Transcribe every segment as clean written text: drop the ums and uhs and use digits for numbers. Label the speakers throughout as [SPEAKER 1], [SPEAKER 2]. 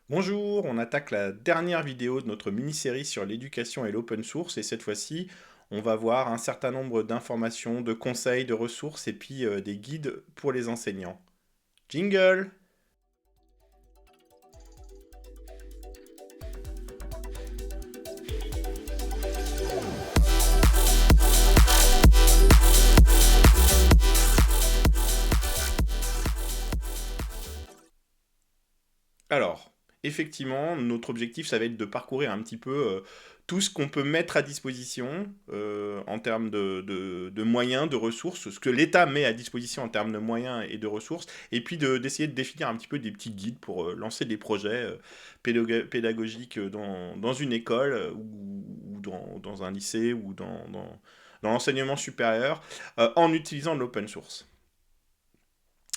[SPEAKER 1] Bonjour, on attaque la dernière vidéo de notre mini-série sur l'éducation et l'open source et cette fois-ci, on va voir un certain nombre d'informations, de conseils, de ressources et puis des guides pour les enseignants. Jingle! Alors, effectivement, notre objectif, ça va être de parcourir un petit peu tout ce qu'on peut mettre à disposition en termes de moyens, de ressources, ce que l'État met à disposition en termes de moyens et de ressources, et puis d'essayer de définir un petit peu des petits guides pour lancer des projets pédagogiques dans une école ou dans un lycée ou dans l'enseignement supérieur en utilisant l'open source.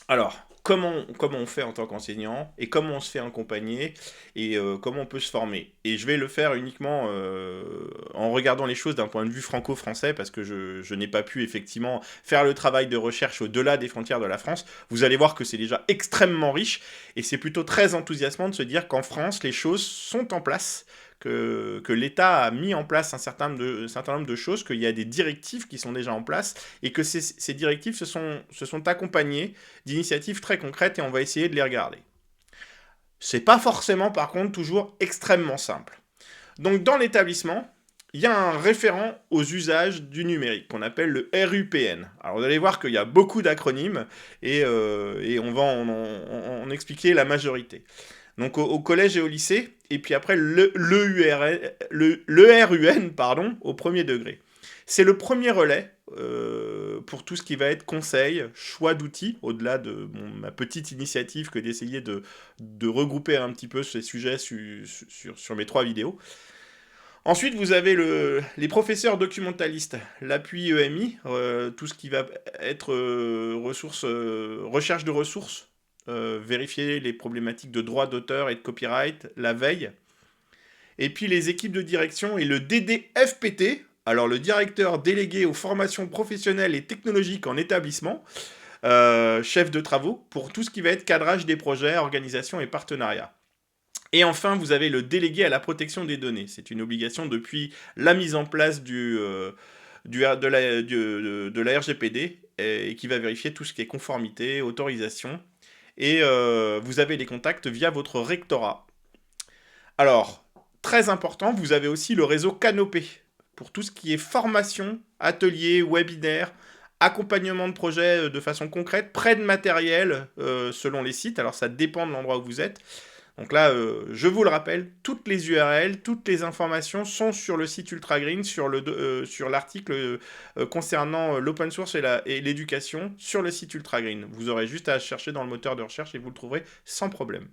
[SPEAKER 1] Alors, comment on fait en tant qu'enseignant et comment on se fait accompagner et comment on peut se former. Et je vais le faire uniquement en regardant les choses d'un point de vue franco-français parce que je n'ai pas pu effectivement faire le travail de recherche au-delà des frontières de la France. Vous allez voir que c'est déjà extrêmement riche et c'est plutôt très enthousiasmant de se dire qu'en France, les choses sont en place, que l'État a mis en place un certain nombre de choses, qu'il y a des directives qui sont déjà en place et que ces directives se sont accompagnées d'initiatives très concrètes et on va essayer de les regarder. C'est pas forcément par contre toujours extrêmement simple. Donc dans l'établissement, il y a un référent aux usages du numérique qu'on appelle le RUPN. Alors vous allez voir qu'il y a beaucoup d'acronymes et on va en expliquer la majorité. Donc au collège et au lycée, et puis après le RUN pardon, au premier degré. C'est le premier relais pour tout ce qui va être conseil, choix d'outils, au-delà de ma petite initiative que d'essayer de regrouper un petit peu ces sujets sur mes 3 vidéos. Ensuite, vous avez les professeurs documentalistes, l'appui EMI, tout ce qui va être recherche de ressources, vérifier les problématiques de droit d'auteur et de copyright, la veille. Et puis les équipes de direction et le DDFPT, alors le directeur délégué aux formations professionnelles et technologiques en établissement, chef de travaux, pour tout ce qui va être cadrage des projets, organisation et partenariat. Et enfin, vous avez le délégué à la protection des données. C'est une obligation depuis la mise en place de la RGPD et qui va vérifier tout ce qui est conformité, autorisation. Et vous avez les contacts via votre rectorat. Alors, très important, vous avez aussi le réseau Canopé pour tout ce qui est formation, ateliers, webinaires, accompagnement de projets de façon concrète, prêt de matériel selon les sites. Alors ça dépend de l'endroit où vous êtes. Donc là, je vous le rappelle, toutes les URL, toutes les informations sont sur le site UltraGreen, sur l'article concernant l'open source et l'éducation sur le site UltraGreen. Vous aurez juste à chercher dans le moteur de recherche et vous le trouverez sans problème.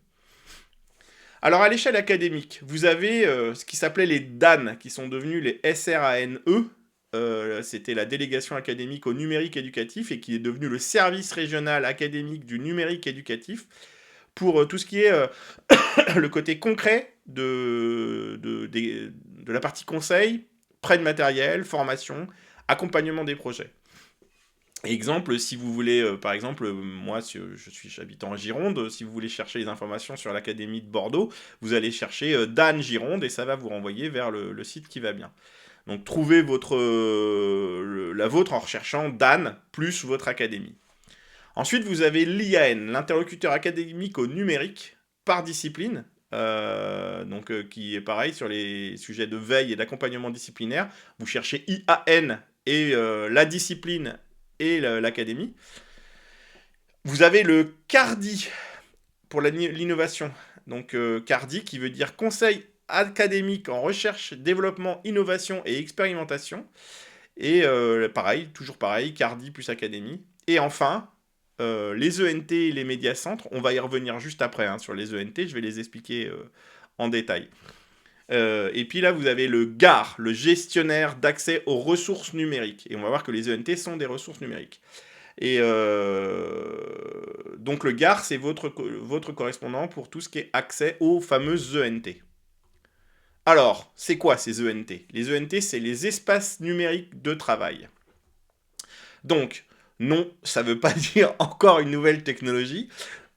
[SPEAKER 1] Alors à l'échelle académique, vous avez ce qui s'appelait les DAN, qui sont devenus les SRANE. C'était la délégation académique au numérique éducatif et qui est devenu le service régional académique du numérique éducatif pour tout ce qui est le côté concret de la partie conseil, prêt de matériel, formation, accompagnement des projets. Exemple, si vous voulez, par exemple, moi, si j'habite en Gironde, si vous voulez chercher les informations sur l'Académie de Bordeaux, vous allez chercher Dan Gironde et ça va vous renvoyer vers le site qui va bien. Donc trouvez la vôtre en recherchant Dan plus votre académie. Ensuite, vous avez l'IAN, l'interlocuteur académique au numérique par discipline, qui est pareil sur les sujets de veille et d'accompagnement disciplinaire. Vous cherchez IAN et la discipline et l'académie. Vous avez le CARDI pour l'innovation. Donc CARDI qui veut dire Conseil académique en recherche, développement, innovation et expérimentation. Et toujours pareil, CARDI plus académie. Et enfin, les ENT et les médiacentres, on va y revenir juste après sur les ENT, je vais les expliquer en détail. Et puis là, vous avez le GAR, le gestionnaire d'accès aux ressources numériques. Et on va voir que les ENT sont des ressources numériques. Et donc le GAR, c'est votre correspondant pour tout ce qui est accès aux fameuses ENT. Alors, c'est quoi ces ENT? Les ENT, c'est les espaces numériques de travail. Donc, non, ça ne veut pas dire encore une nouvelle technologie,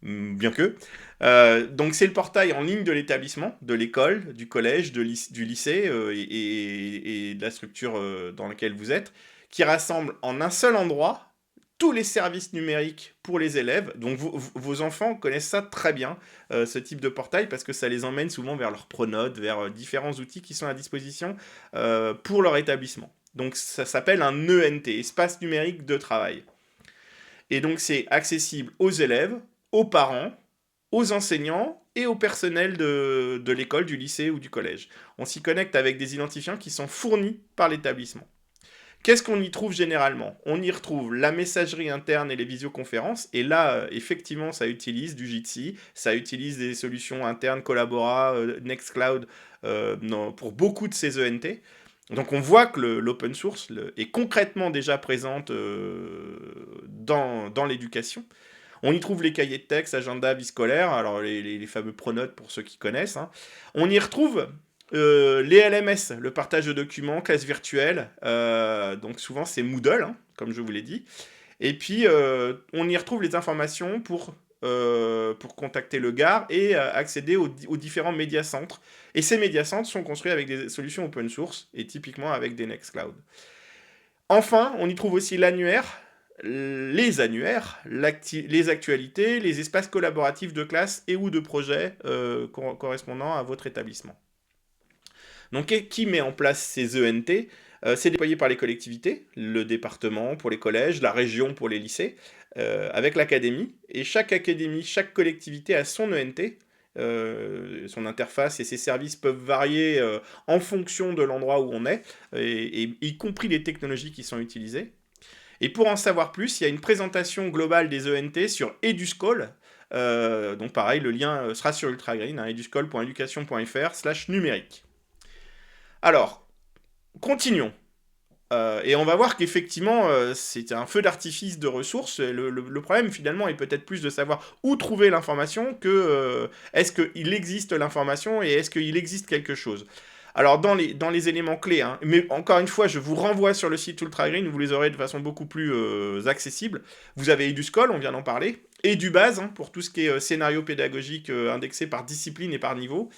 [SPEAKER 1] bien que. Donc c'est le portail en ligne de l'établissement, de l'école, du collège, du lycée et de la structure dans laquelle vous êtes, qui rassemble en un seul endroit tous les services numériques pour les élèves. Donc vos enfants connaissent ça très bien, ce type de portail, parce que ça les emmène souvent vers leurs pronotes, vers différents outils qui sont à disposition pour leur établissement. Donc ça s'appelle un ENT, espace numérique de travail. Et donc c'est accessible aux élèves, aux parents, aux enseignants et au personnel de l'école, du lycée ou du collège. On s'y connecte avec des identifiants qui sont fournis par l'établissement. Qu'est-ce qu'on y trouve généralement? On y retrouve la messagerie interne et les visioconférences, et là, effectivement, ça utilise du Jitsi, ça utilise des solutions internes, Collabora, Nextcloud, pour beaucoup de ces ENT. Donc on voit que l'open source est concrètement déjà présente dans l'éducation. On y trouve les cahiers de texte, agenda, vie scolaire, alors les fameux pronotes pour ceux qui connaissent, hein. On y retrouve les LMS, le partage de documents, classe virtuelle, donc souvent c'est Moodle, hein, comme je vous l'ai dit. Et puis on y retrouve les informations pour contacter le GAR et accéder aux différents médiacentres. Et ces médiacentres sont construits avec des solutions open source et typiquement avec des Nextcloud. Enfin, on y trouve aussi l'annuaire, les annuaires, les actualités, les espaces collaboratifs de classe et ou de projet correspondant à votre établissement. Donc, qui met en place ces ENT? C'est déployé par les collectivités, le département pour les collèges, la région pour les lycées, avec l'académie. Et chaque académie, chaque collectivité a son ENT. Son interface et ses services peuvent varier en fonction de l'endroit où on est, y compris les technologies qui sont utilisées. Et pour en savoir plus, il y a une présentation globale des ENT sur Eduscol. Donc pareil, le lien sera sur Ultragreen, hein, eduscol.education.fr/numérique. Alors, continuons. Et on va voir qu'effectivement, c'est un feu d'artifice de ressources. Le problème, finalement, est peut-être plus de savoir où trouver l'information que est-ce qu'il existe l'information et est-ce qu'il existe quelque chose. Alors, dans les éléments clés, hein, mais encore une fois, je vous renvoie sur le site Ultragreen, où vous les aurez de façon beaucoup plus accessible. Vous avez Eduscol, on vient d'en parler, Edubase, hein, pour tout ce qui est scénario pédagogique indexé par discipline et par niveau.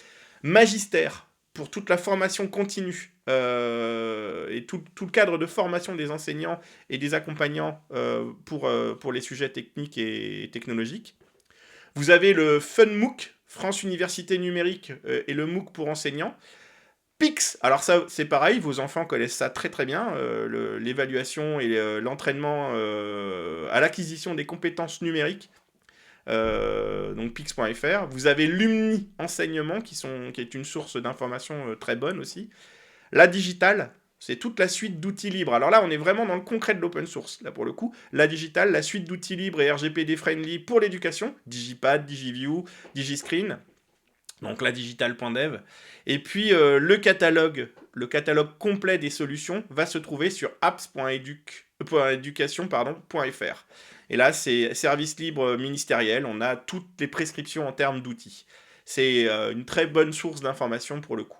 [SPEAKER 1] Magistère, pour toute la formation continue et tout le cadre de formation des enseignants et des accompagnants pour les sujets techniques et technologiques. Vous avez le FunMOOC, France Université Numérique, et le MOOC pour enseignants. PIX, alors ça c'est pareil, vos enfants connaissent ça très très bien, l'évaluation et l'entraînement à l'acquisition des compétences numériques. Donc pix.fr. Vous avez Lumni Enseignement qui est une source d'information très bonne aussi. La Digitale, c'est toute la suite d'outils libres. Alors là, on est vraiment dans le concret de l'open source, là pour le coup. La Digitale, la suite d'outils libres et RGPD friendly pour l'éducation. Digipad, Digiview, Digiscreen. Donc la digitale.dev. Et puis le catalogue complet des solutions va se trouver sur apps.education.fr. Et là, c'est service libre ministériel. On a toutes les prescriptions en termes d'outils. C'est une très bonne source d'information pour le coup.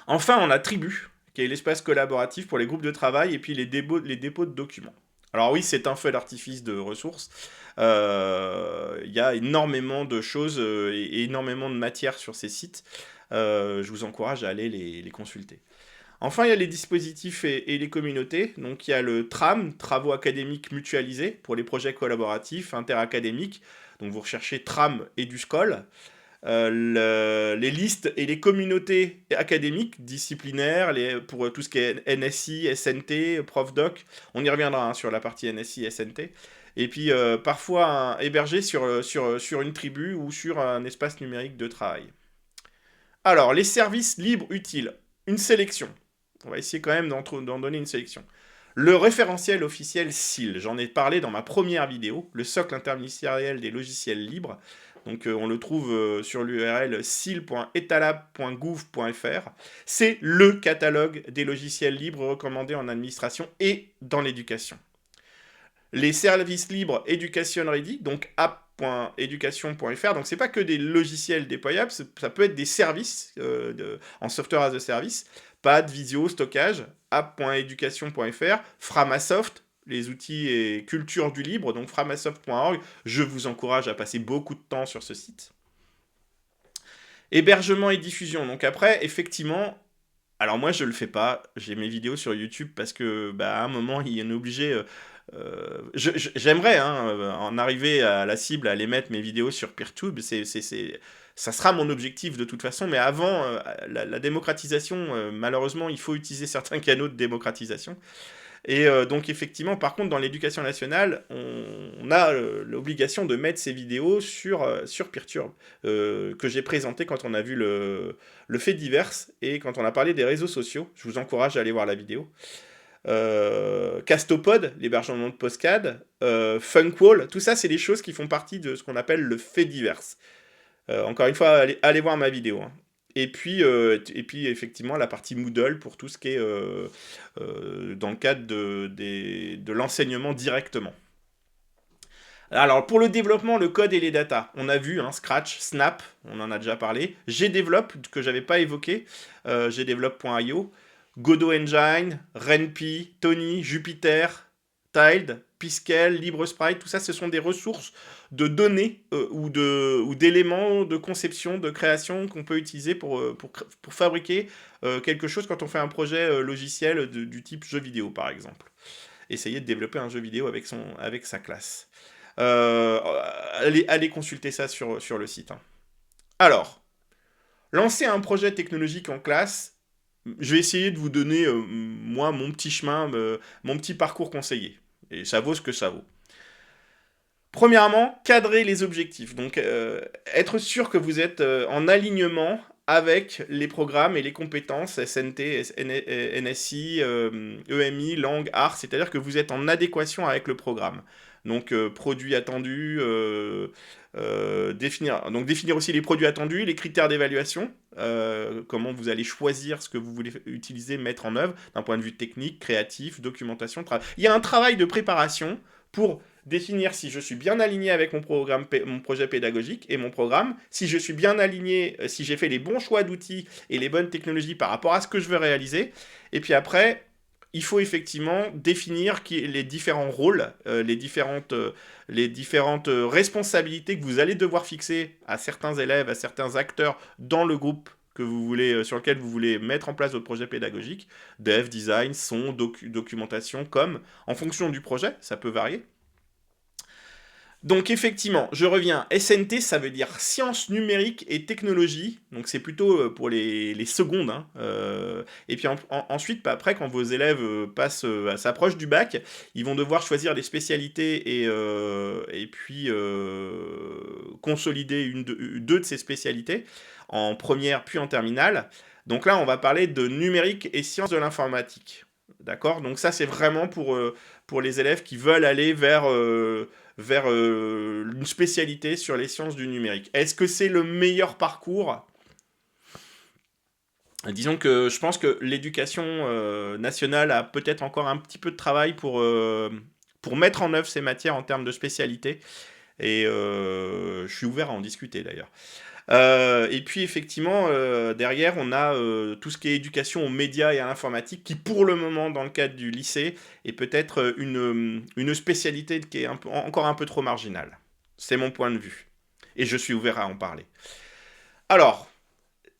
[SPEAKER 1] Enfin, on a Tribu, qui est l'espace collaboratif pour les groupes de travail et puis les dépôts de documents. Alors oui, c'est un feu d'artifice de ressources. Il y a énormément de choses et énormément de matière sur ces sites. Je vous encourage à aller les consulter. Enfin, il y a les dispositifs et les communautés. Donc, il y a le TRAM, Travaux académiques mutualisés, pour les projets collaboratifs interacadémiques. Donc, vous recherchez TRAM et Eduscol. Les listes et les communautés académiques, disciplinaires, pour tout ce qui est NSI, SNT, ProfDoc. On y reviendra hein, sur la partie NSI, SNT. Et puis, parfois hébergé sur une tribu ou sur un espace numérique de travail. Alors, les services libres utiles. Une sélection. On va essayer quand même d'en donner une sélection. Le référentiel officiel SIL, j'en ai parlé dans ma première vidéo, le socle interministériel des logiciels libres. Donc on le trouve sur l'URL sil.etalab.gouv.fr. C'est le catalogue des logiciels libres recommandés en administration et dans l'éducation. Les services libres Education Ready, donc app.education.fr. Donc c'est pas que des logiciels déployables, ça peut être des services en software as a service. Pad, visio, stockage, app.education.fr, Framasoft, les outils et culture du libre, donc framasoft.org. Je vous encourage à passer beaucoup de temps sur ce site. Hébergement et diffusion. Donc après, effectivement, alors moi je le fais pas. J'ai mes vidéos sur YouTube parce que à un moment il est obligé. J'aimerais en arriver à la cible, à les mettre mes vidéos sur PeerTube. Ça sera mon objectif de toute façon. Mais avant la démocratisation, malheureusement, il faut utiliser certains canaux de démocratisation. Et donc effectivement, par contre, dans l'éducation nationale, on a l'obligation de mettre ces vidéos sur PeerTube, que j'ai présenté quand on a vu le fait divers et quand on a parlé des réseaux sociaux. Je vous encourage à aller voir la vidéo. Castopod, l'hébergement de Postcad, Funkwall, tout ça, c'est des choses qui font partie de ce qu'on appelle le fait divers. Encore une fois, allez voir ma vidéo. Hein. Et puis, effectivement, la partie Moodle pour tout ce qui est dans le cadre de l'enseignement directement. Alors, pour le développement, le code et les datas, on a vu Scratch, Snap, on en a déjà parlé. Gdevelop, que j'avais pas évoqué, gdevelop.io, Godot Engine, Ren'Py, Tony, Jupyter, Tiled, Piskel, LibreSprite, tout ça, ce sont des ressources de données ou d'éléments de conception, de création qu'on peut utiliser pour fabriquer quelque chose quand on fait un projet logiciel du type jeu vidéo, par exemple. Essayer de développer un jeu vidéo avec sa classe. Allez consulter ça sur le site. Hein. Alors, lancer un projet technologique en classe, je vais essayer de vous donner, moi, mon petit chemin, mon petit parcours conseillé. Et ça vaut ce que ça vaut. Premièrement, cadrer les objectifs. Donc, être sûr que vous êtes en alignement avec les programmes et les compétences SNT, NSI, EMI, langue, art, c'est-à-dire que vous êtes en adéquation avec le programme. Donc, produits attendus, définir aussi les produits attendus, les critères d'évaluation, comment vous allez choisir ce que vous voulez utiliser, mettre en œuvre, d'un point de vue technique, créatif, documentation, Il y a un travail de préparation pour définir si je suis bien aligné avec mon projet pédagogique et mon programme, si je suis bien aligné, si j'ai fait les bons choix d'outils et les bonnes technologies par rapport à ce que je veux réaliser. Et puis après, il faut effectivement définir les différents rôles, les différentes responsabilités que vous allez devoir fixer à certains élèves, à certains acteurs dans le groupe sur lequel vous voulez mettre en place votre projet pédagogique, dev, design, son, documentation, en fonction du projet, ça peut varier. Donc effectivement, je reviens, SNT ça veut dire sciences numériques et technologies, donc c'est plutôt pour les secondes. Hein. Et puis ensuite, après, quand vos élèves s'approchent du bac, ils vont devoir choisir des spécialités et puis consolider deux de ces spécialités, en première puis en terminale. Donc là, on va parler de numérique et sciences de l'informatique. D'accord? Donc ça, c'est vraiment pour les élèves qui veulent aller vers une spécialité sur les sciences du numérique. Est-ce que c'est le meilleur parcours ? Disons que je pense que l'éducation nationale a peut-être encore un petit peu de travail pour mettre en œuvre ces matières en termes de spécialité. Et je suis ouvert à en discuter d'ailleurs. Et puis effectivement, derrière, on a tout ce qui est éducation aux médias et à l'informatique, qui pour le moment, dans le cadre du lycée, est peut-être une spécialité qui est encore un peu trop marginale. C'est mon point de vue. Et je suis ouvert à en parler. Alors,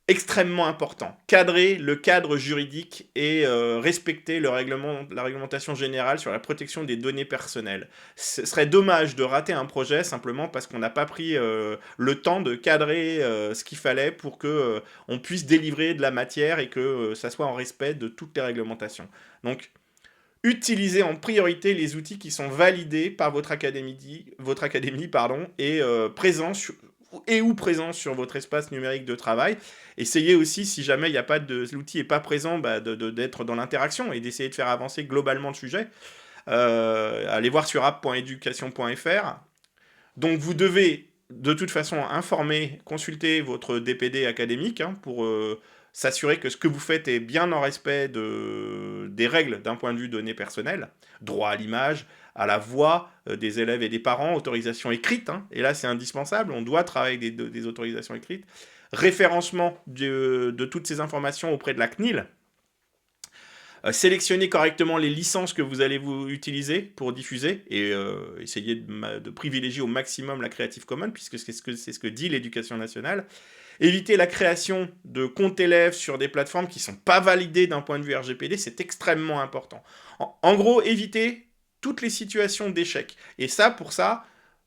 [SPEAKER 1] extrêmement important, cadrer le cadre juridique et respecter la réglementation générale sur la protection des données personnelles. Ce serait dommage de rater un projet simplement parce qu'on n'a pas pris le temps de cadrer ce qu'il fallait pour que on puisse délivrer de la matière et que ça soit en respect de toutes les réglementations. Donc, utilisez en priorité les outils qui sont validés par votre académie et présents sur votre espace numérique de travail. Essayez aussi, si jamais l'outil n'est pas présent, d'être dans l'interaction et d'essayer de faire avancer globalement le sujet. Allez voir sur app.education.fr. Donc vous devez de toute façon consulter votre DPD académique pour s'assurer que ce que vous faites est bien en respect des règles d'un point de vue données personnelles, droit à l'image, à la voix des élèves et des parents, autorisation écrite, et là c'est indispensable, on doit travailler avec des autorisations écrites, référencement de toutes ces informations auprès de la CNIL, sélectionnez correctement les licences que vous allez vous utiliser pour diffuser et essayez de privilégier au maximum la Creative Commons puisque c'est ce que dit l'éducation nationale. Éviter la création de comptes élèves sur des plateformes qui ne sont pas validées d'un point de vue RGPD, c'est extrêmement important. En gros, éviter toutes les situations d'échec. Et ça, pour ça,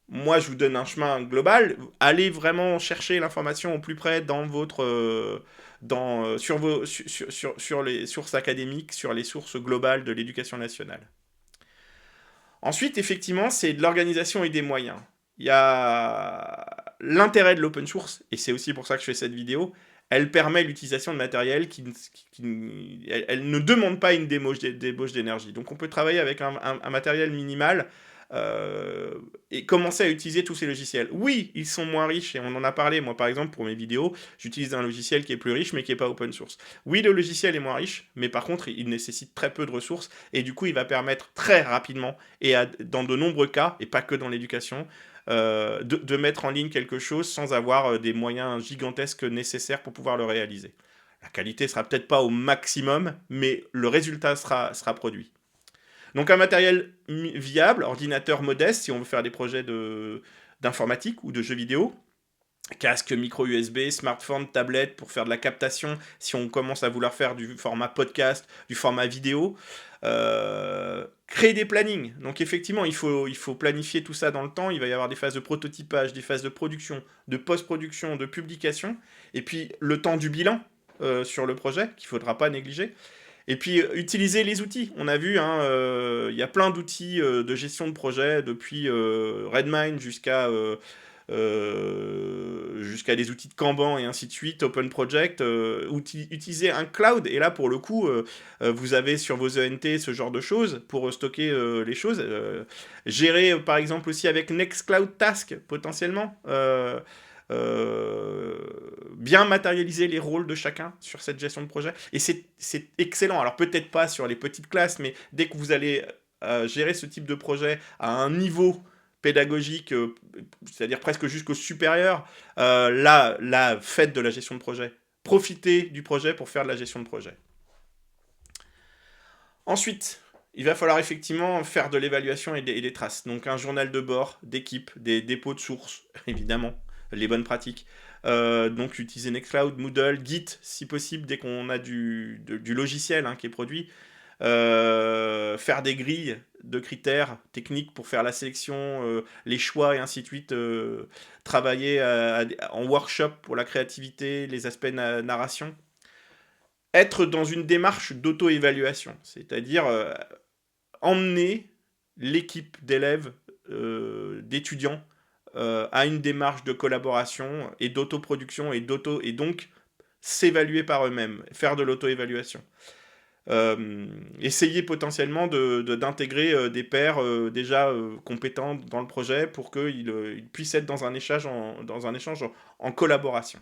[SPEAKER 1] moi, je vous donne un chemin global. Allez vraiment chercher l'information au plus près dans votre, sur les sources académiques, sur les sources globales de l'éducation nationale. Ensuite, effectivement, c'est de l'organisation et des moyens. Il y a l'intérêt de l'open source, et c'est aussi pour ça que je fais cette vidéo. Elle permet l'utilisation de matériel elle ne demande pas une débauche d'énergie. Donc on peut travailler avec un matériel minimal et commencer à utiliser tous ces logiciels. Oui, ils sont moins riches, et on en a parlé. Moi, par exemple, pour mes vidéos, j'utilise un logiciel qui est plus riche, mais qui n'est pas open source. Oui, le logiciel est moins riche, mais par contre, il nécessite très peu de ressources, et du coup, il va permettre très rapidement, et dans de nombreux cas, et pas que dans l'éducation, de mettre en ligne quelque chose sans avoir des moyens gigantesques nécessaires pour pouvoir le réaliser. La qualité sera peut-être pas au maximum, mais le résultat sera produit. Donc un matériel viable, ordinateur modeste si on veut faire des projets d'informatique ou de jeux vidéo, casque micro USB, smartphone, tablette pour faire de la captation si on commence à vouloir faire du format podcast, du format vidéo. Créer des plannings. Donc effectivement, il faut planifier tout ça dans le temps. Il va y avoir des phases de prototypage, des phases de production, de post-production, de publication. Et puis le temps du bilan sur le projet qu'il ne faudra pas négliger. Et puis, utiliser les outils. On a vu, hein, y a plein d'outils de gestion de projet, depuis Redmine jusqu'à des outils de Kanban et ainsi de suite, Open Project. Utiliser un cloud, et là, pour le coup, vous avez sur vos ENT ce genre de choses pour stocker les choses. Gérer, par exemple, aussi avec Nextcloud Task, potentiellement. Bien matérialiser les rôles de chacun sur cette gestion de projet. Et c'est excellent. Alors peut-être pas sur les petites classes, mais dès que vous allez gérer ce type de projet à un niveau pédagogique, c'est-à-dire presque jusqu'au supérieur, là, faites de la gestion de projet. Profitez du projet pour faire de la gestion de projet. Ensuite, il va falloir effectivement faire de l'évaluation et des traces. Donc un journal de bord, d'équipe, des dépôts de sources, évidemment, les bonnes pratiques. Donc utiliser Nextcloud, Moodle, Git, si possible, dès qu'on a du logiciel qui est produit. Faire des grilles de critères techniques pour faire la sélection, les choix et ainsi de suite. Travailler en workshop pour la créativité, les aspects narration. Être dans une démarche d'auto-évaluation, c'est-à-dire emmener l'équipe d'élèves, d'étudiants, à une démarche de collaboration et d'autoproduction et donc s'évaluer par eux-mêmes, faire de l'auto-évaluation. Essayer potentiellement d'intégrer des pairs déjà compétents dans le projet pour qu'ils puissent être dans un échange en collaboration.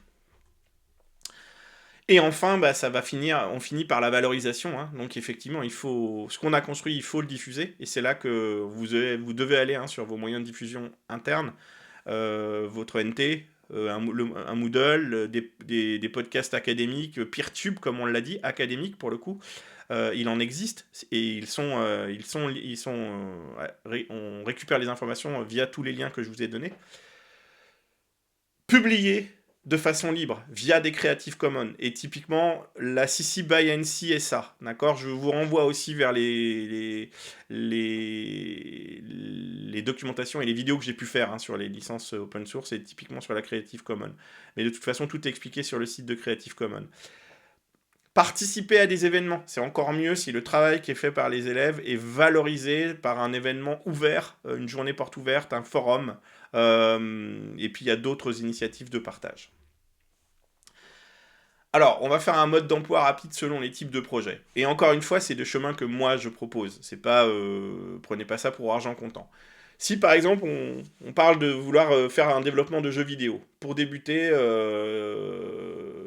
[SPEAKER 1] Et enfin, on finit par la valorisation. Donc effectivement, ce qu'on a construit, il faut le diffuser. Et c'est là que vous devez aller sur vos moyens de diffusion internes, votre NT, un Moodle, des podcasts académiques, Peertube, comme on l'a dit, académiques pour le coup. Il en existe et on récupère les informations via tous les liens que je vous ai donnés. Publier de façon libre via des Creative Commons, et typiquement la CC by NC SA, d'accord. Je vous renvoie aussi vers les documentations et les vidéos que j'ai pu faire sur les licences open source et typiquement sur la Creative Commons. Mais de toute façon, tout est expliqué sur le site de Creative Commons. Participer à des événements, c'est encore mieux si le travail qui est fait par les élèves est valorisé par un événement ouvert, une journée porte ouverte, un forum, et puis il y a d'autres initiatives de partage. Alors, on va faire un mode d'emploi rapide selon les types de projets. Et encore une fois, c'est des chemins que moi je propose. C'est pas, prenez pas ça pour argent comptant. Si par exemple on parle de vouloir faire un développement de jeux vidéo, pour débuter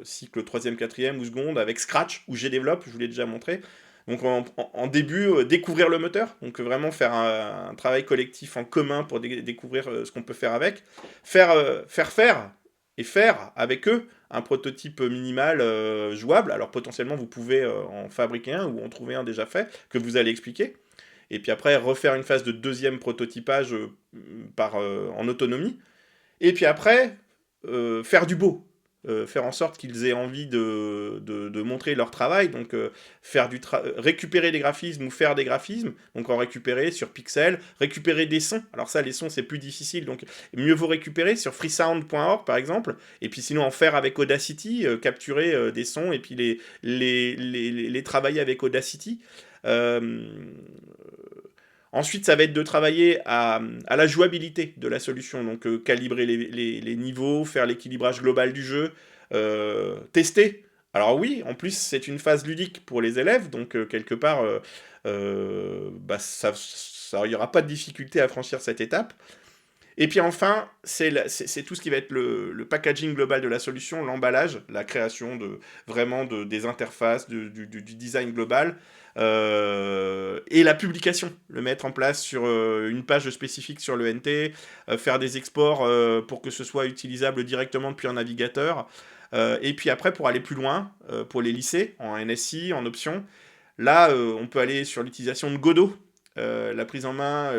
[SPEAKER 1] cycle 3e, 4e ou seconde avec Scratch ou GDevelop, je vous l'ai déjà montré. Donc en début, découvrir le moteur, donc vraiment faire un travail collectif en commun pour découvrir ce qu'on peut faire avec, faire avec eux un prototype minimal jouable. Alors potentiellement, vous pouvez en fabriquer un ou en trouver un déjà fait que vous allez expliquer. Et puis après, refaire une phase de deuxième prototypage en autonomie. Et puis après, faire du beau. Faire en sorte qu'ils aient envie de montrer leur travail, donc récupérer des graphismes ou faire des graphismes, donc en récupérer sur Pixel, récupérer des sons, alors ça les sons c'est plus difficile, donc mieux vaut récupérer sur freesound.org par exemple, et puis sinon en faire avec Audacity, capturer des sons et puis les travailler avec Audacity. Euh, Ensuite, ça va être de travailler à la jouabilité de la solution, donc calibrer les niveaux, faire l'équilibrage global du jeu, tester. Alors oui, en plus c'est une phase ludique pour les élèves, donc quelque part, bah, il n'y aura pas de difficulté à franchir cette étape. Et puis enfin, c'est tout ce qui va être le packaging global de la solution, l'emballage, la création des interfaces, du design global, et la publication, le mettre en place sur une page spécifique sur le NT, faire des exports pour que ce soit utilisable directement depuis un navigateur. Et puis après, pour aller plus loin, pour les lycées, en NSI, en option, là, on peut aller sur l'utilisation de Godot, la prise en main,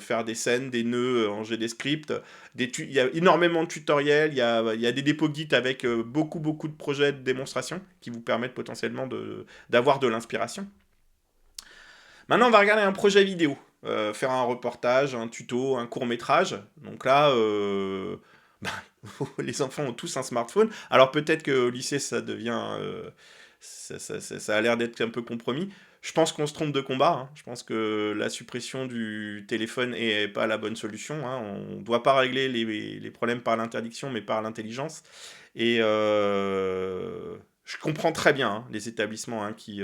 [SPEAKER 1] faire des scènes, des nœuds en GDScript. Il y a énormément de tutoriels, il y a des dépôts Git avec beaucoup, beaucoup de projets de démonstration qui vous permettent potentiellement d'avoir de l'inspiration. Maintenant, on va regarder un projet vidéo. Faire un reportage, un tuto, un court métrage. Donc là, bah, les enfants ont tous un smartphone. Alors peut-être qu'au lycée, ça devient... ça a l'air d'être un peu compromis. Je pense qu'on se trompe de combat, hein. Je pense que la suppression du téléphone est pas la bonne solution, hein. On ne doit pas régler les problèmes par l'interdiction, mais par l'intelligence. Et je comprends très bien hein, les établissements hein, qui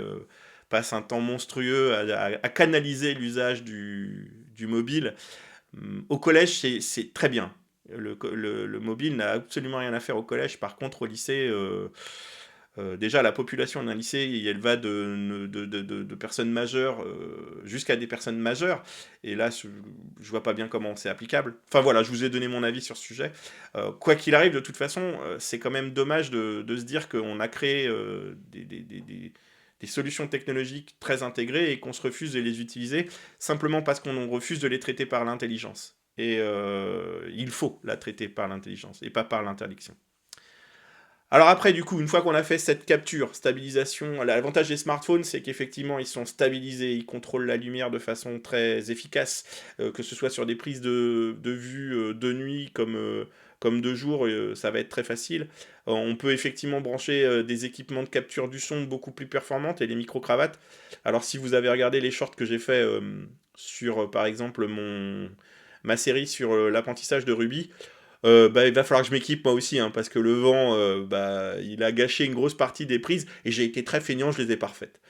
[SPEAKER 1] passent un temps monstrueux à canaliser l'usage du mobile. Au collège, c'est très bien. Le mobile n'a absolument rien à faire au collège. Par contre, au lycée, déjà, la population d'un lycée, elle va de personnes majeures jusqu'à des personnes majeures. Et là, je vois pas bien comment c'est applicable. Enfin voilà, je vous ai donné mon avis sur ce sujet. Quoi qu'il arrive, de toute façon, c'est quand même dommage de se dire qu'on a créé des solutions technologiques très intégrées et qu'on se refuse de les utiliser simplement parce qu'on refuse de les traiter par l'intelligence. Et il faut la traiter par l'intelligence et pas par l'interdiction. Alors après, du coup, une fois qu'on a fait cette capture, stabilisation, l'avantage des smartphones, c'est qu'effectivement, ils sont stabilisés, ils contrôlent la lumière de façon très efficace, que ce soit sur des prises de vue de nuit comme de jour, ça va être très facile. On peut effectivement brancher des équipements de capture du son beaucoup plus performantes et les micro-cravates. Alors si vous avez regardé les shorts que j'ai fait sur, par exemple, ma série sur l'apprentissage de Ruby, bah, il va falloir que je m'équipe moi aussi, hein, parce que le vent, bah, il a gâché une grosse partie des prises et j'ai été très feignant, je les ai pas refaites.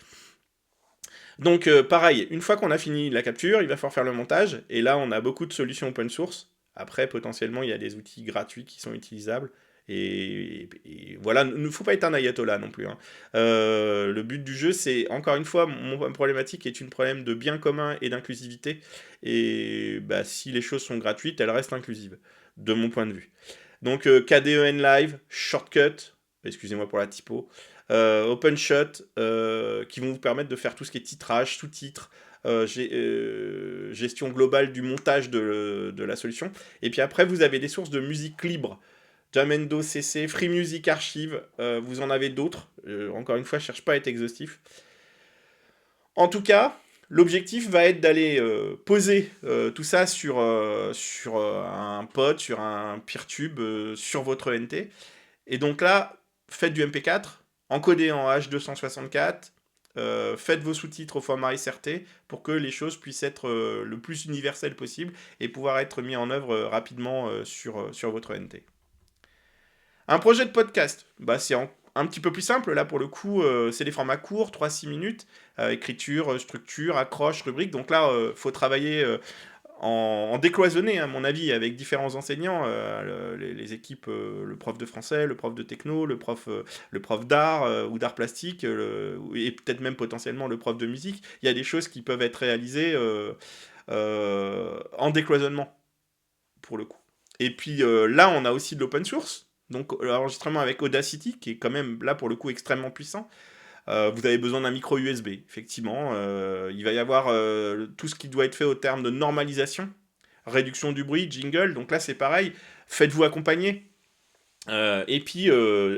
[SPEAKER 1] Donc pareil, une fois qu'on a fini la capture, il va falloir faire le montage et là on a beaucoup de solutions open source. Après potentiellement il y a des outils gratuits qui sont utilisables et voilà, il ne faut pas être un ayatollah non plus, hein. Le but du jeu c'est encore une fois mon problématique est une problème de bien commun et d'inclusivité et bah, si les choses sont gratuites, elles restent inclusives de mon point de vue. Donc KDEN Live, Shortcut, excusez-moi pour la typo, OpenShot, qui vont vous permettre de faire tout ce qui est titrage, sous-titres, gestion globale du montage de la solution. Et puis après, vous avez des sources de musique libre. Jamendo CC, Free Music Archive, vous en avez d'autres. Encore une fois, je cherche pas à être exhaustif. En tout cas, l'objectif va être d'aller poser tout ça sur un pod, sur un PeerTube, sur votre NT. Et donc là, faites du MP4, encodé en H264, faites vos sous-titres au format SRT pour que les choses puissent être le plus universelles possible et pouvoir être mis en œuvre rapidement sur votre NT. Un projet de podcast, bah, c'est un petit peu plus simple. Là, pour le coup, c'est des formats courts, 3-6 minutes, écriture, structure, accroche, rubrique. Donc là, il faut travailler en décloisonné, à mon avis, avec différents enseignants, les équipes, le prof de français, le prof de techno, le prof d'art ou d'art plastique, et peut-être même potentiellement le prof de musique. Il y a des choses qui peuvent être réalisées en décloisonnement, pour le coup. Et puis là, on a aussi de l'open source. Donc l'enregistrement avec Audacity, qui est quand même là pour le coup extrêmement puissant. Vous avez besoin d'un micro USB, effectivement. Il va y avoir tout ce qui doit être fait au terme de normalisation, réduction du bruit, jingle. Donc là, c'est pareil. Faites-vous accompagner. Et puis,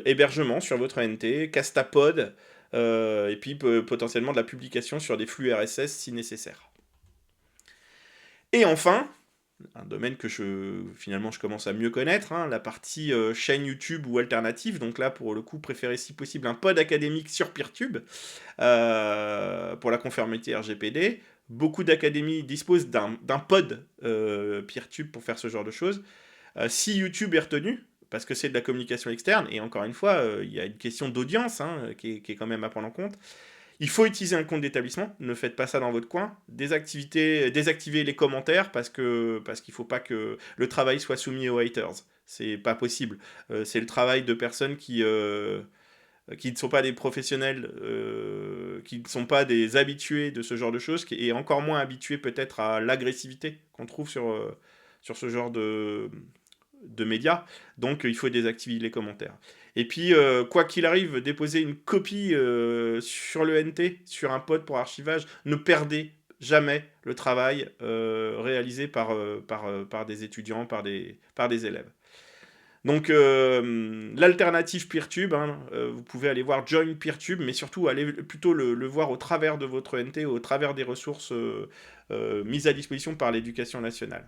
[SPEAKER 1] hébergement sur votre NT, Castapod, et puis potentiellement de la publication sur des flux RSS si nécessaire. Et enfin, un domaine que finalement je commence à mieux connaître, hein, la partie chaîne YouTube ou alternative. Donc là, pour le coup, préférez si possible un pod académique sur Peertube pour la conformité RGPD. Beaucoup d'académies disposent d'un pod Peertube pour faire ce genre de choses. Si YouTube est retenu, parce que c'est de la communication externe, et encore une fois, il y a une question d'audience hein, qui est quand même à prendre en compte. Il faut utiliser un compte d'établissement, ne faites pas ça dans votre coin. Désactivez les commentaires parce qu'il ne faut pas que le travail soit soumis aux haters. C'est pas possible. C'est le travail de personnes qui ne sont pas des professionnels, qui ne sont pas des habitués de ce genre de choses, et encore moins habitués peut-être à l'agressivité qu'on trouve sur ce genre de médias. Donc il faut désactiver les commentaires. Et puis, quoi qu'il arrive, déposer une copie sur le NT, sur un pod pour archivage, ne perdez jamais le travail réalisé par des étudiants, par des élèves. Donc l'alternative Peertube, hein, vous pouvez aller voir Join Peertube, mais surtout allez plutôt le voir au travers de votre NT, au travers des ressources mises à disposition par l'éducation nationale.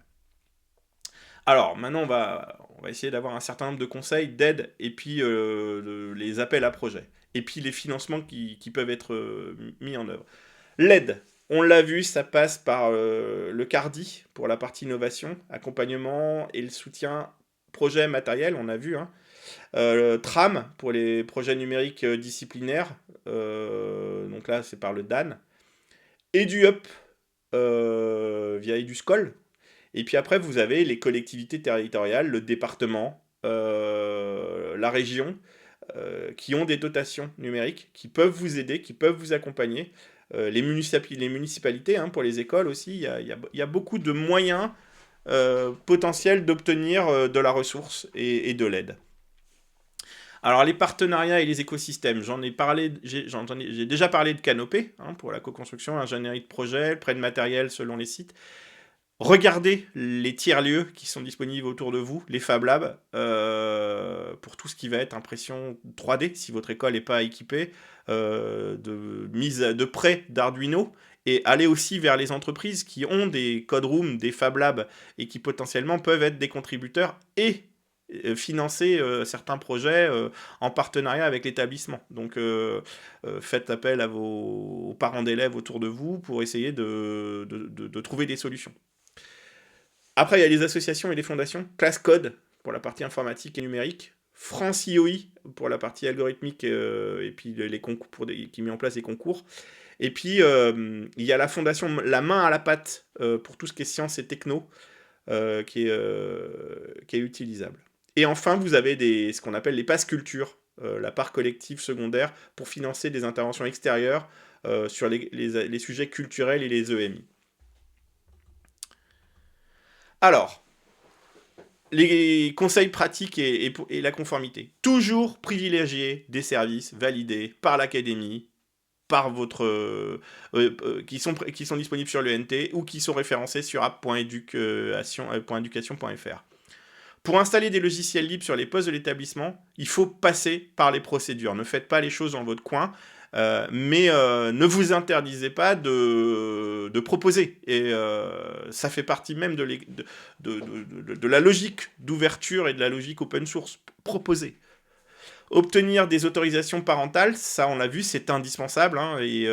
[SPEAKER 1] Alors maintenant on va essayer d'avoir un certain nombre de conseils, d'aides, et puis les appels à projets, et puis les financements qui peuvent être mis en œuvre. L'aide, on l'a vu, ça passe par le CARDI pour la partie innovation, accompagnement et le soutien projet matériel, on a vu. Hein. TRAM pour les projets numériques disciplinaires, donc là c'est par le DAN. EduUp via EduScol. Et puis après vous avez les collectivités territoriales, le département, la région, qui ont des dotations numériques, qui peuvent vous aider, qui peuvent vous accompagner. Les municipalités, hein, pour les écoles aussi, il y a beaucoup de moyens potentiels d'obtenir de la ressource et de l'aide. Alors les partenariats et les écosystèmes, j'ai déjà parlé de Canopé hein, pour la co-construction, ingénierie de projet, prêt de matériel selon les sites. Regardez les tiers-lieux qui sont disponibles autour de vous, les Fab Labs, pour tout ce qui va être impression 3D, si votre école n'est pas équipée, de prêt d'Arduino, et allez aussi vers les entreprises qui ont des code rooms, des Fab Labs, et qui potentiellement peuvent être des contributeurs et financer certains projets en partenariat avec l'établissement. Donc faites appel à aux parents d'élèves autour de vous pour essayer de trouver des solutions. Après, il y a les associations et les fondations. ClassCode pour la partie informatique et numérique. France IOI pour la partie algorithmique et puis les concours qui met en place des concours. Et puis, il y a la fondation La Main à la Pâte pour tout ce qui est sciences et techno qui est utilisable. Et enfin, vous avez ce qu'on appelle les passes culture, la part collective secondaire, pour financer des interventions extérieures sur les sujets culturels et les EMI. Alors, les conseils pratiques et la conformité. Toujours privilégier des services validés par l'académie, par qui sont disponibles sur le NT ou qui sont référencés sur app.education.fr. Pour installer des logiciels libres sur les postes de l'établissement, il faut passer par les procédures. Ne faites pas les choses dans votre coin, mais ne vous interdisez pas de proposer. Et ça fait partie même de la logique d'ouverture et de la logique open source. Proposer. Obtenir des autorisations parentales, ça on l'a vu, c'est indispensable. Hein, et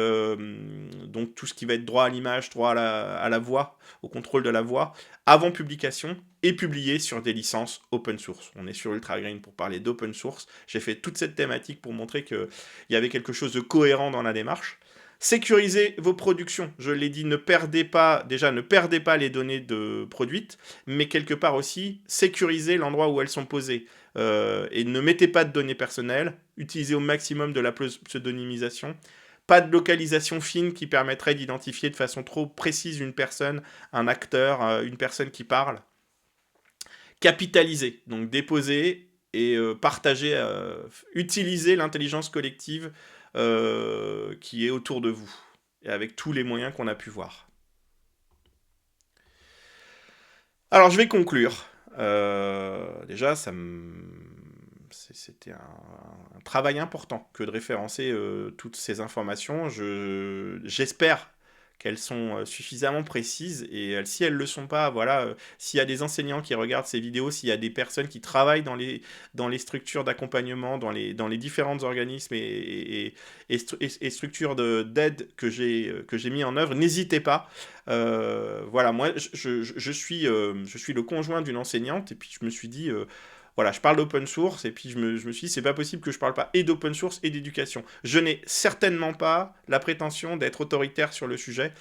[SPEAKER 1] donc tout ce qui va être droit à l'image, droit à la voix, au contrôle de la voix, avant publication et publié sur des licences open source. On est sur Ultra Green pour parler d'open source. J'ai fait toute cette thématique pour montrer qu'il y avait quelque chose de cohérent dans la démarche. Sécurisez vos productions. Je l'ai dit, ne perdez pas les données produites, mais quelque part aussi, sécurisez l'endroit où elles sont posées. Et ne mettez pas de données personnelles. Utilisez au maximum de la pseudonymisation. Pas de localisation fine qui permettrait d'identifier de façon trop précise une personne, un acteur, une personne qui parle. Capitalisez. Donc déposez et partager, utiliser l'intelligence collective qui est autour de vous, et avec tous les moyens qu'on a pu voir. Alors je vais conclure. Déjà, c'était un travail important que de référencer toutes ces informations. J'espère qu'elles sont suffisamment précises, et si elles ne le sont pas, voilà, s'il y a des enseignants qui regardent ces vidéos, s'il y a des personnes qui travaillent dans les structures d'accompagnement, dans les différents organismes et structures d'aide que j'ai mis en œuvre, n'hésitez pas. Voilà, moi je suis le conjoint d'une enseignante, et puis je me suis dit, voilà, je parle d'open source, et puis je me suis dit, c'est pas possible que je parle pas et d'open source et d'éducation. Je n'ai certainement pas la prétention d'être autoritaire sur le sujet.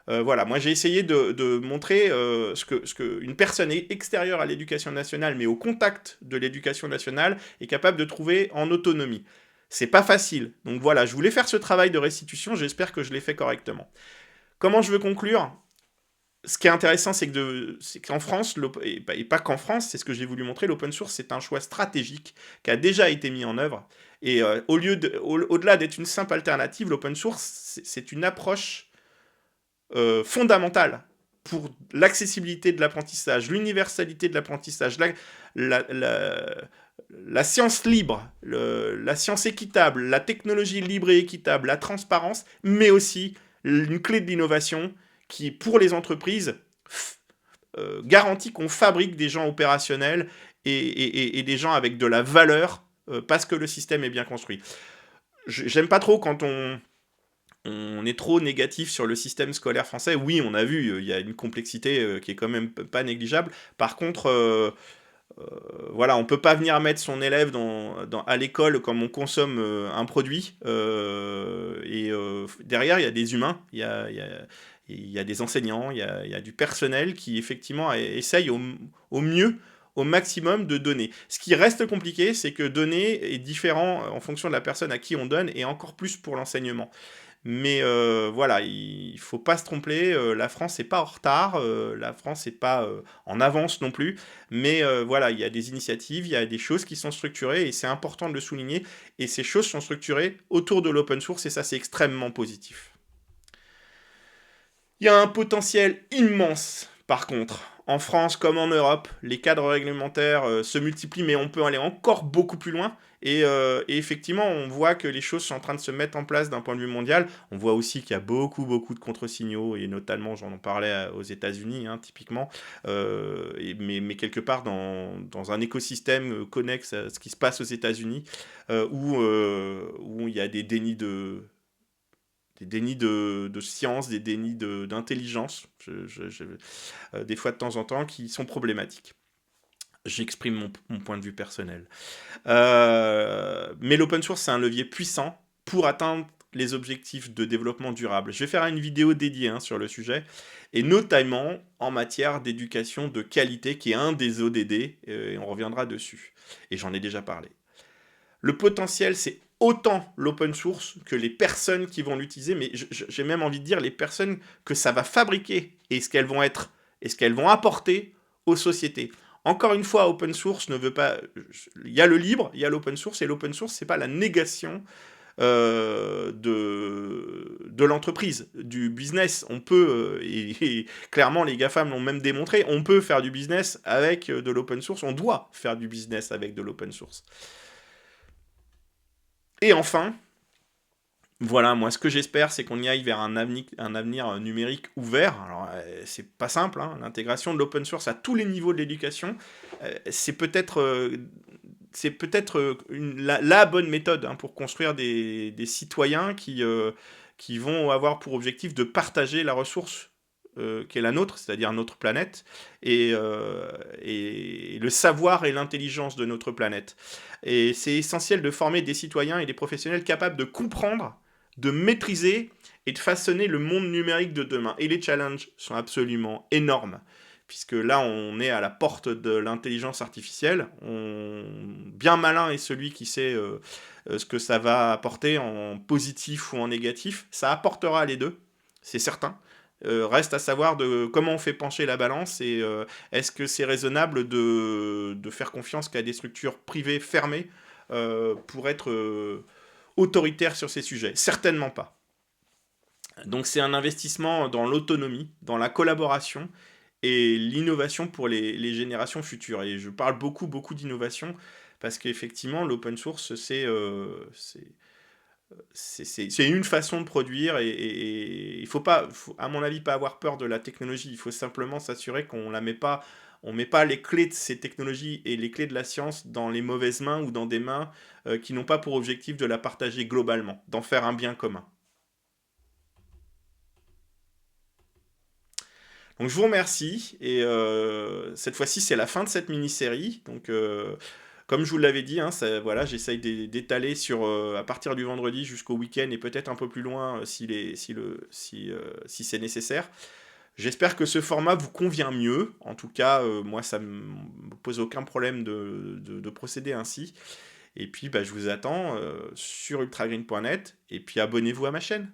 [SPEAKER 1] Voilà, moi j'ai essayé de montrer ce que une personne extérieure à l'éducation nationale, mais au contact de l'éducation nationale, est capable de trouver en autonomie. C'est pas facile. Donc voilà, je voulais faire ce travail de restitution, j'espère que je l'ai fait correctement. Comment je veux conclure? Ce qui est intéressant, c'est qu'en France, et pas qu'en France, c'est ce que j'ai voulu montrer, l'open source, c'est un choix stratégique qui a déjà été mis en œuvre. Et au-delà d'être une simple alternative, l'open source, c'est une approche fondamentale pour l'accessibilité de l'apprentissage, l'universalité de l'apprentissage, la, la- la science libre, la science équitable, la technologie libre et équitable, la transparence, mais aussi une clé de l'innovation qui, pour les entreprises, garantit qu'on fabrique des gens opérationnels et des gens avec de la valeur parce que le système est bien construit. J'aime pas trop quand on est trop négatif sur le système scolaire français. Oui, on a vu, il y a une complexité qui est quand même pas négligeable. Par contre, voilà, on peut pas venir mettre son élève à l'école comme on consomme un produit. Derrière, il y a des humains, il y a des enseignants, il y a du personnel qui effectivement essaye au mieux, au maximum de donner. Ce qui reste compliqué, c'est que donner est différent en fonction de la personne à qui on donne, et encore plus pour l'enseignement. Mais voilà, il ne faut pas se tromper, la France n'est pas en retard, la France n'est pas en avance non plus, mais voilà, il y a des initiatives, il y a des choses qui sont structurées, et c'est important de le souligner, et ces choses sont structurées autour de l'open source, et ça c'est extrêmement positif. Il y a un potentiel immense, par contre. En France comme en Europe, les cadres réglementaires se multiplient, mais on peut aller encore beaucoup plus loin. Et effectivement, on voit que les choses sont en train de se mettre en place d'un point de vue mondial. On voit aussi qu'il y a beaucoup de contre-signaux, et notamment, j'en parlais aux États-Unis, hein, typiquement, mais quelque part dans un écosystème connexe à ce qui se passe aux États-Unis, où il y a des dénis de science, des dénis d'intelligence, des fois de temps en temps, qui sont problématiques. J'exprime mon point de vue personnel. Mais l'open source, c'est un levier puissant pour atteindre les objectifs de développement durable. Je vais faire une vidéo dédiée sur le sujet, et notamment en matière d'éducation de qualité, qui est un des ODD, et on reviendra dessus. Et j'en ai déjà parlé. Le potentiel, c'est autant l'open source que les personnes qui vont l'utiliser, mais j'ai même envie de dire les personnes que ça va fabriquer, et ce qu'elles vont être, et ce qu'elles vont apporter aux sociétés. Encore une fois, open source ne veut pas... Il y a le libre, il y a l'open source, et l'open source, c'est pas la négation de l'entreprise, du business. On peut, et clairement les GAFAM l'ont même démontré, on peut faire du business avec de l'open source, on doit faire du business avec de l'open source. Et enfin, voilà, moi ce que j'espère, c'est qu'on y aille vers un avenir numérique ouvert. Alors c'est pas simple, hein, l'intégration de l'open source à tous les niveaux de l'éducation, c'est peut-être la bonne méthode pour construire des citoyens qui vont avoir pour objectif de partager la ressource qui est la nôtre, c'est-à-dire notre planète, et le savoir et l'intelligence de notre planète. Et c'est essentiel de former des citoyens et des professionnels capables de comprendre, de maîtriser et de façonner le monde numérique de demain. Et les challenges sont absolument énormes, puisque là, on est à la porte de l'intelligence artificielle. Bien malin est celui qui sait ce que ça va apporter en positif ou en négatif. Ça apportera les deux, c'est certain. Reste à savoir de comment on fait pencher la balance et est-ce que c'est raisonnable de faire confiance qu'à des structures privées fermées pour être autoritaires sur ces sujets? Certainement pas. Donc c'est un investissement dans l'autonomie, dans la collaboration et l'innovation pour les générations futures. Et je parle beaucoup d'innovation parce qu'effectivement, l'open source, c'est une façon de produire et il faut pas, à mon avis, pas avoir peur de la technologie. Il faut simplement s'assurer qu'on la met pas, on met pas les clés de ces technologies et les clés de la science dans les mauvaises mains ou dans des mains qui n'ont pas pour objectif de la partager globalement, d'en faire un bien commun. Donc je vous remercie et cette fois-ci c'est la fin de cette mini-série. Donc comme je vous l'avais dit, hein, voilà, j'essaye d'étaler sur à partir du vendredi jusqu'au week-end et peut-être un peu plus loin si c'est nécessaire. J'espère que ce format vous convient mieux. En tout cas, moi ça me pose aucun problème de procéder ainsi. Et puis bah, je vous attends sur ultragreen.net et puis abonnez-vous à ma chaîne.